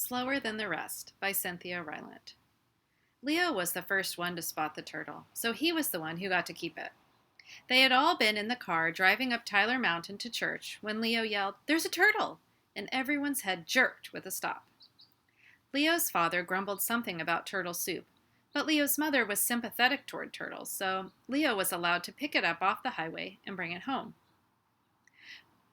Slower Than the Rest by Cynthia Rylant. Leo was the first one to spot the turtle, so he was the one who got to keep it. They had all been in the car driving up Tyler Mountain to church when Leo yelled, "There's a turtle!" and everyone's head jerked with a stop. Leo's father grumbled something about turtle soup, but Leo's mother was sympathetic toward turtles, so Leo was allowed to pick it up off the highway and bring it home.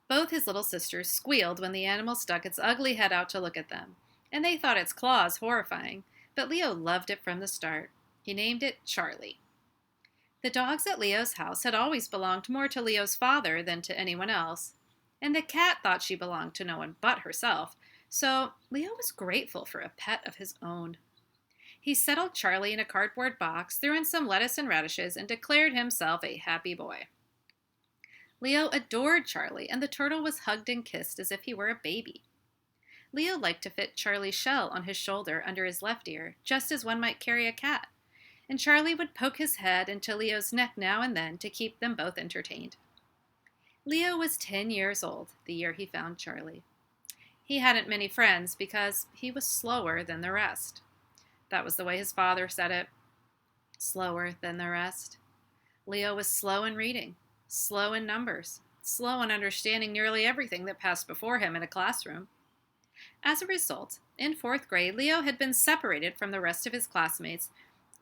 Both his little sisters squealed when the animal stuck its ugly head out to look at them, and they thought its claws horrifying, but Leo loved it from the start. He named it Charlie. The dogs at Leo's house had always belonged more to Leo's father than to anyone else, and the cat thought she belonged to no one but herself, so Leo was grateful for a pet of his own. He settled Charlie in a cardboard box, threw in some lettuce and radishes, and declared himself a happy boy. Leo adored Charlie, and the turtle was hugged and kissed as if he were a baby. Leo liked to fit Charlie's shell on his shoulder under his left ear, just as one might carry a cat, and Charlie would poke his head into Leo's neck now and then to keep them both entertained. Leo was 10 years old the year he found Charlie. He hadn't many friends because he was slower than the rest. That was the way his father said it. Slower than the rest. Leo was slow in reading, slow in numbers, slow in understanding nearly everything that passed before him in a classroom. As a result, in 4th grade, Leo had been separated from the rest of his classmates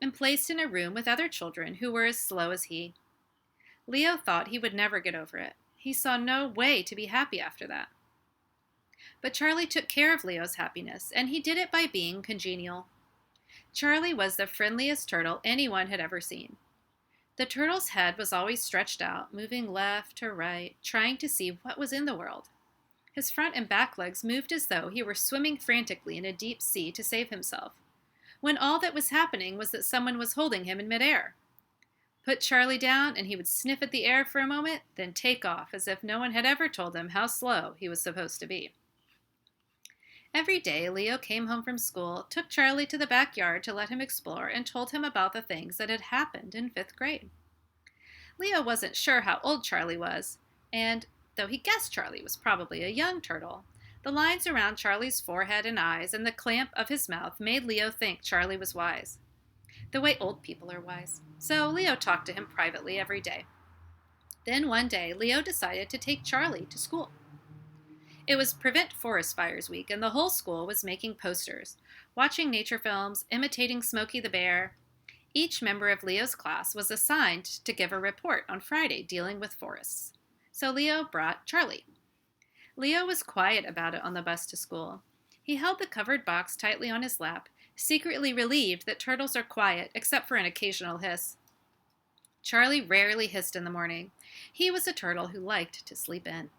and placed in a room with other children who were as slow as he. Leo thought he would never get over it. He saw no way to be happy after that. But Charlie took care of Leo's happiness, and he did it by being congenial. Charlie was the friendliest turtle anyone had ever seen. The turtle's head was always stretched out, moving left to right, trying to see what was in the world. His front and back legs moved as though he were swimming frantically in a deep sea to save himself, when all that was happening was that someone was holding him in midair. Put Charlie down, and he would sniff at the air for a moment, then take off as if no one had ever told him how slow he was supposed to be. Every day, Leo came home from school, took Charlie to the backyard to let him explore, and told him about the things that had happened in 5th grade. Leo wasn't sure how old Charlie was, and though he guessed Charlie was probably a young turtle, the lines around Charlie's forehead and eyes and the clamp of his mouth made Leo think Charlie was wise, the way old people are wise. So Leo talked to him privately every day. Then one day, Leo decided to take Charlie to school. It was Prevent Forest Fires Week, and the whole school was making posters, watching nature films, imitating Smokey the Bear. Each member of Leo's class was assigned to give a report on Friday dealing with forests. So Leo brought Charlie. Leo was quiet about it on the bus to school. He held the covered box tightly on his lap, secretly relieved that turtles are quiet except for an occasional hiss. Charlie rarely hissed in the morning. He was a turtle who liked to sleep in.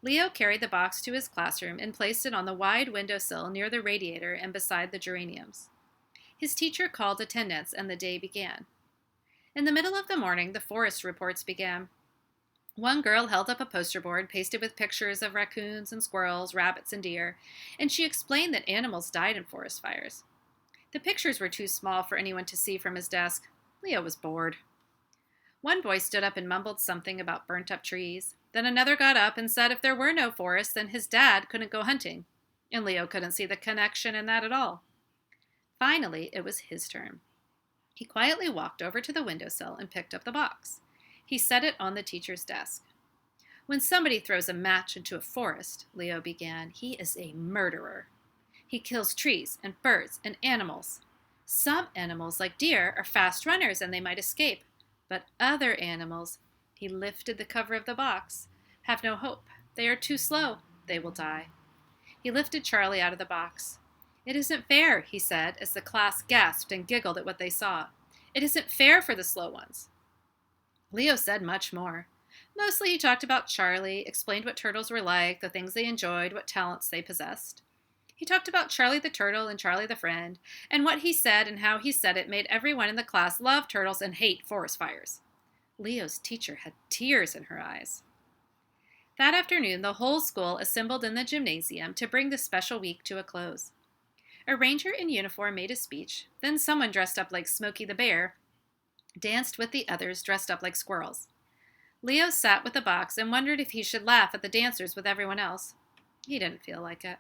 Leo carried the box to his classroom and placed it on the wide windowsill near the radiator and beside the geraniums. His teacher called attendance, and the day began. In the middle of the morning, the forest reports began. One girl held up a poster board pasted with pictures of raccoons and squirrels, rabbits and deer, and she explained that animals died in forest fires. The pictures were too small for anyone to see from his desk. Leo was bored. One boy stood up and mumbled something about burnt-up trees. Then another got up and said if there were no forests, then his dad couldn't go hunting, and Leo couldn't see the connection in that at all. Finally, it was his turn. He quietly walked over to the windowsill and picked up the box. He set it on the teacher's desk. When somebody throws a match into a forest, Leo began, he is a murderer. He kills trees and birds and animals. Some animals, like deer, are fast runners and they might escape, but other animals, he lifted the cover of the box, have no hope. They are too slow. They will die. He lifted Charlie out of the box. It isn't fair, he said, as the class gasped and giggled at what they saw. It isn't fair for the slow ones. Leo said much more. Mostly he talked about Charlie, explained what turtles were like, the things they enjoyed, what talents they possessed. He talked about Charlie the turtle and Charlie the friend, and what he said and how he said it made everyone in the class love turtles and hate forest fires. Leo's teacher had tears in her eyes. That afternoon, the whole school assembled in the gymnasium to bring the special week to a close. A ranger in uniform made a speech, then someone dressed up like Smokey the Bear danced with the others dressed up like squirrels. Leo sat with the box and wondered if he should laugh at the dancers with everyone else. He didn't feel like it.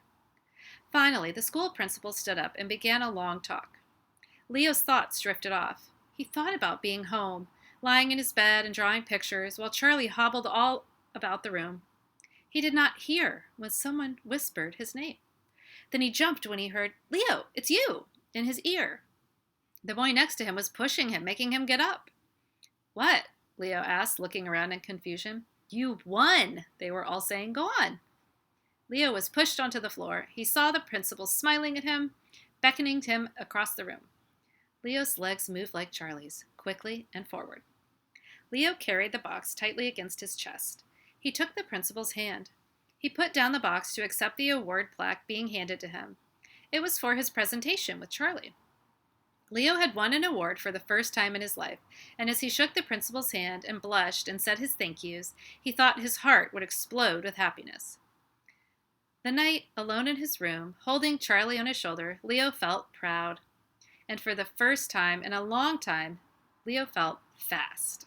Finally, the school principal stood up and began a long talk. Leo's thoughts drifted off. He thought about being home, lying in his bed and drawing pictures, while Charlie hobbled all about the room. He did not hear when someone whispered his name. Then he jumped when he heard, "Leo, it's you," in his ear. The boy next to him was pushing him, making him get up. "What?" Leo asked, looking around in confusion. "You won," they were all saying. "Go on." Leo was pushed onto the floor. He saw the principal smiling at him, beckoning him across the room. Leo's legs moved like Charlie's, quickly and forward. Leo carried the box tightly against his chest. He took the principal's hand. He put down the box to accept the award plaque being handed to him. It was for his presentation with Charlie. Leo had won an award for the first time in his life, and as he shook the principal's hand and blushed and said his thank yous, he thought his heart would explode with happiness. The night, alone in his room, holding Charlie on his shoulder, Leo felt proud. And for the first time in a long time, Leo felt fast.